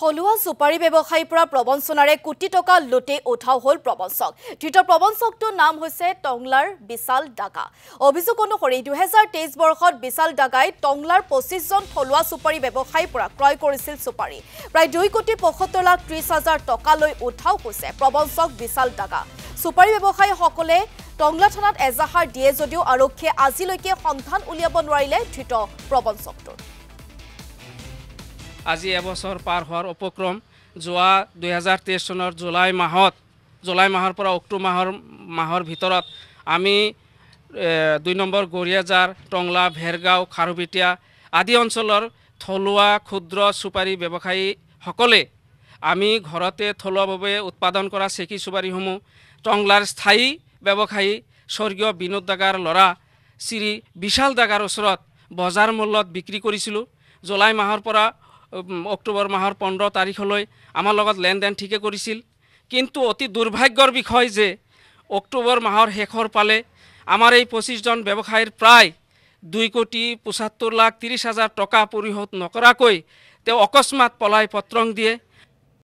হলুৱা সুপাৰী ব্যৱসায়ীৰ পৰা প্ৰবঞ্চনাৰে কোটি টকা লুটি উঠাও হল প্ৰবঞ্চক। ধৃত প্ৰবঞ্চকটোৰ নাম হৈছে টংলাৰ বিশাল ডাগা। অভিযোগ অনুসৰি 2023 বৰ্ষত বিশাল ডাগাই টংলাৰ 25 জন হলুৱা সুপাৰী ব্যৱসায়ীৰ পৰা ক্ৰয় কৰিছিল সুপাৰী। প্ৰায় 2,75,30,000 টকা লৈ উঠাও হৈছে প্ৰবঞ্চক বিশাল ডাগা। সুপাৰী ব্যৱসায়ীসকলে টংলা থানাত এজাহাৰ দিয়ে যদিও আৰক্ষীয়ে আজিলৈকে সন্ধান উলিয়াব নোৱাৰিলে ধৃত প্ৰবঞ্চকটোৰ। আজি এবছৰ পাৰ হোৱাৰ উপক্ৰম যোৱা 2023 চনৰ জুলাই মাহৰ পৰা অক্টোবৰ মাহৰ ভিতৰত আমি 2 নম্বৰ গৰিয়াজাৰ টংলা ভেৰগাঁও খাৰুবিটিয়া আদি অঞ্চলৰ থলুৱা ক্ষুদ্ৰ সুপাৰী ব্যৱসায়ীসকলে আমি ঘৰতে থলুৱাভাৱে উৎপাদন কৰা চেকি সুপাৰীসমূহ টংলাৰ স্থায়ী ব্যৱসায়ী স্বৰ্গীয় বিনোদ ডাগাৰ ল'ৰা শ্ৰী বিশাল ডাগাৰ ওচৰত বজাৰ মূল্যত বিক্ৰী কৰিছিলোঁ। জুলাই মাহৰ পৰা অক্টোবৰ মাহৰ 15 তাৰিখলৈ আমাৰ লগত লেনদেন ঠিকে কৰিছিল, কিন্তু অতি দুৰ্ভাগ্যৰ বিষয় যে অক্টোবৰ মাহৰ শেষৰ পালে আমাৰ এই 25 জন ব্যৱসায়ীৰ প্ৰায় 2,75,30,000 টকা পৰিশোধ নকৰাকৈ তেওঁ অকস্মাত পলাই পত্ৰং দিয়ে।